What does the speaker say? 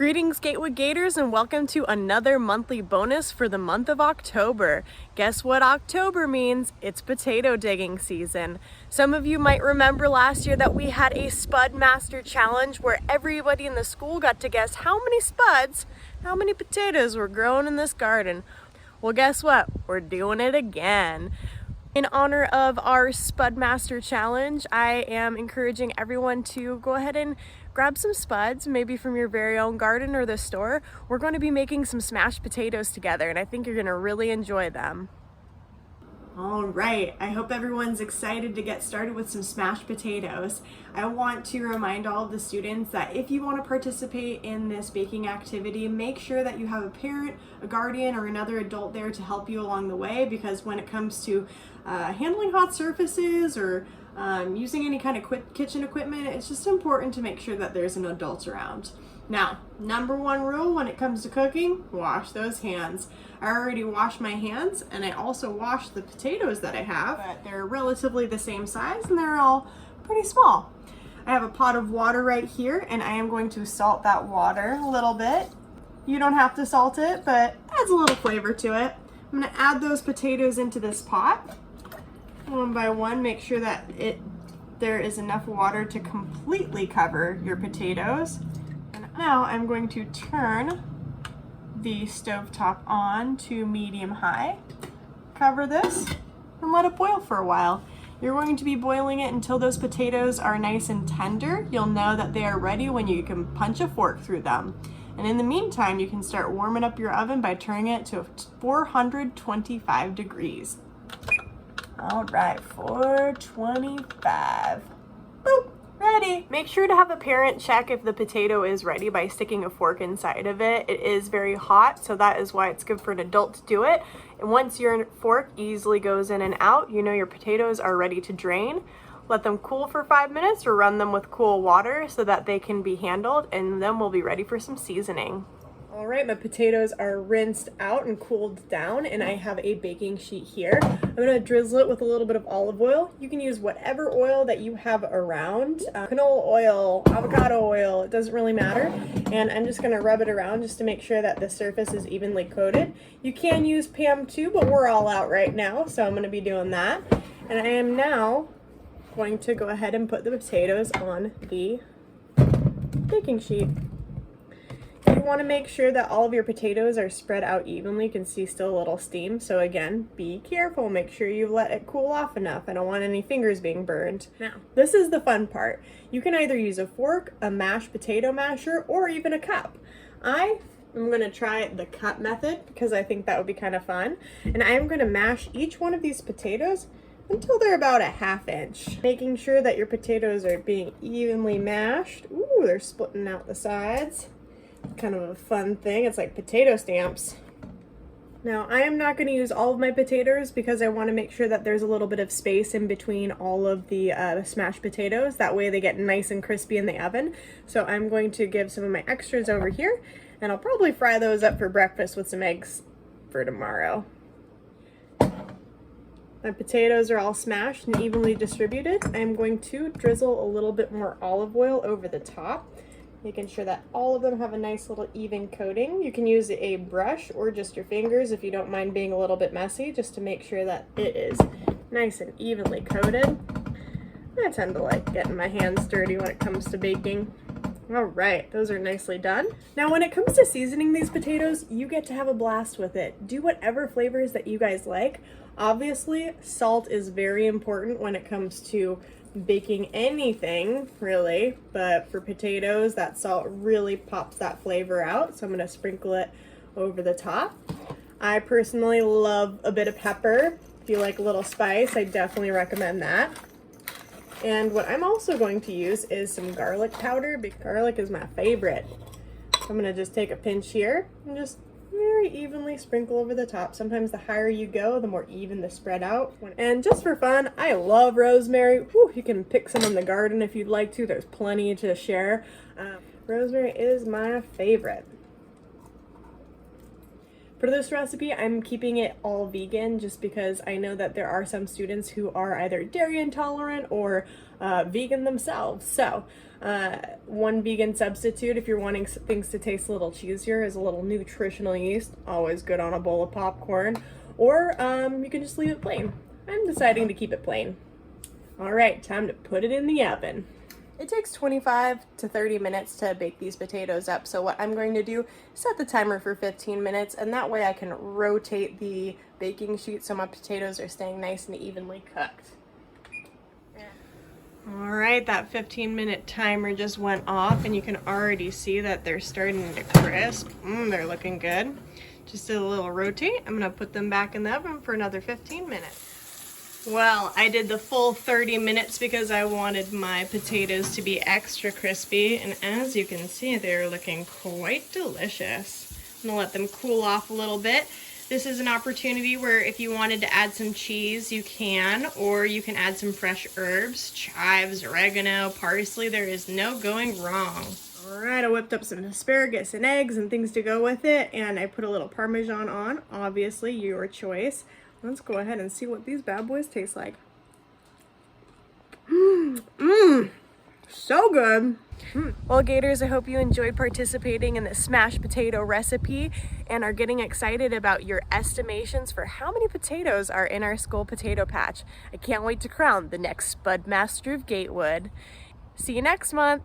Greetings Gatewood Gators and welcome to another monthly bonus for the month of October. Guess what October means? It's potato digging season. Some of you might remember last year that we had a Spud Master challenge where everybody in the school got to guess how many spuds, how many potatoes were grown in this garden. Well, guess what? We're doing it again. In honor of our Spud Master challenge, I am encouraging everyone to go ahead and grab some spuds, maybe from your very own garden or the store. We're going to be making some smashed potatoes together, and I think you're going to really enjoy them. All right, I hope everyone's excited to get started with some smashed potatoes. I want to remind all of the students that if you want to participate in this baking activity, make sure that you have a parent, a guardian, or another adult there to help you along the way, because when it comes to handling hot surfaces or using any kind of kitchen equipment, it's just important to make sure that there's an adult around. Now, number one rule when it comes to cooking, wash those hands. I already washed my hands, and I also washed the potatoes that I have, but they're relatively the same size and they're all pretty small. I have a pot of water right here, and I am going to salt that water a little bit. You don't have to salt it, but it adds a little flavor to it. I'm gonna add those potatoes into this pot. One by one, make sure that there is enough water to completely cover your potatoes. And now I'm going to turn the stovetop on to medium-high. Cover this and let it boil for a while. You're going to be boiling it until those potatoes are nice and tender. You'll know that they are ready when you can punch a fork through them. And in the meantime, you can start warming up your oven by turning it to 425 degrees. All right, 425. Boop, ready. Make sure to have a parent check if the potato is ready by sticking a fork inside of it. It is very hot, so that is why it's good for an adult to do it. And once your fork easily goes in and out, you know your potatoes are ready to drain. Let them cool for 5 minutes or run them with cool water so that they can be handled, and then we'll be ready for some seasoning. All right, my potatoes are rinsed out and cooled down, and I have a baking sheet here. I'm gonna drizzle it with a little bit of olive oil. You can use whatever oil that you have around. Canola oil, avocado oil, it doesn't really matter. And I'm just gonna rub it around just to make sure that the surface is evenly coated. You can use Pam too, but we're all out right now, so I'm gonna be doing that. And I am now going to go ahead and put the potatoes on the baking sheet. You want to make sure that all of your potatoes are spread out evenly. You can see still a little steam, so again, be careful. Make sure you let it cool off enough. I don't want any fingers being burned. Now, this is the fun part. You can either use a fork, a mashed potato masher, or even a cup. I am going to try the cup method because I think that would be kind of fun. And I am going to mash each one of these potatoes until they're about a ½ inch. Making sure that your potatoes are being evenly mashed. Ooh, they're splitting out the sides. Kind of a fun thing. It's like potato stamps. Now, I am not going to use all of my potatoes because I want to make sure that there's a little bit of space in between all of the smashed potatoes. That way they get nice and crispy in the oven. So I'm going to give some of my extras over here, and I'll probably fry those up for breakfast with some eggs for tomorrow. My potatoes are all smashed and evenly distributed. I'm going to drizzle a little bit more olive oil over the top, making sure that all of them have a nice little even coating. You can use a brush or just your fingers if you don't mind being a little bit messy, just to make sure that it is nice and evenly coated. I tend to like getting my hands dirty when it comes to baking. All right, those are nicely done. Now, when it comes to seasoning these potatoes, you get to have a blast with it. Do whatever flavors that you guys like. Obviously, salt is very important when it comes to baking anything, really, but for potatoes, that salt really pops that flavor out, so I'm going to sprinkle it over the top. I personally love a bit of pepper. If you like a little spice, I definitely recommend that. And what I'm also going to use is some garlic powder, because garlic is my favorite. So I'm going to just take a pinch here and just very evenly sprinkle over the top. Sometimes the higher you go, the more even the spread out. And just for fun, I love rosemary. Whew, you can pick some in the garden if you'd like to. There's plenty to share. Rosemary is my favorite. For this recipe, I'm keeping it all vegan just because I know that there are some students who are either dairy intolerant or vegan themselves. So One vegan substitute, if you're wanting things to taste a little cheesier, is a little nutritional yeast. Always good on a bowl of popcorn. Or you can just leave it plain. I'm deciding to keep it plain. All right, time to put it in the oven. It takes 25 to 30 minutes to bake these potatoes up. So what I'm going to do, set the timer for 15 minutes, and that way I can rotate the baking sheet so my potatoes are staying nice and evenly cooked. All right, that 15-minute timer just went off, and you can already see that they're starting to crisp. They're looking good. Just did a little rotate. I'm gonna put them back in the oven for another 15 minutes. Well, I did the full 30 minutes because I wanted my potatoes to be extra crispy, and as you can see, they're looking quite delicious. I'm gonna let them cool off a little bit. This is an opportunity where if you wanted to add some cheese, you can, or you can add some fresh herbs, chives, oregano, parsley. There is no going wrong. All right, I whipped up some asparagus and eggs and things to go with it, and I put a little Parmesan on, obviously your choice. Let's go ahead and see what these bad boys taste like. So good. Well, Gators, I hope you enjoyed participating in the smashed potato recipe and are getting excited about your estimations for how many potatoes are in our school potato patch. I can't wait to crown the next Spud Master of Gatewood. See you next month.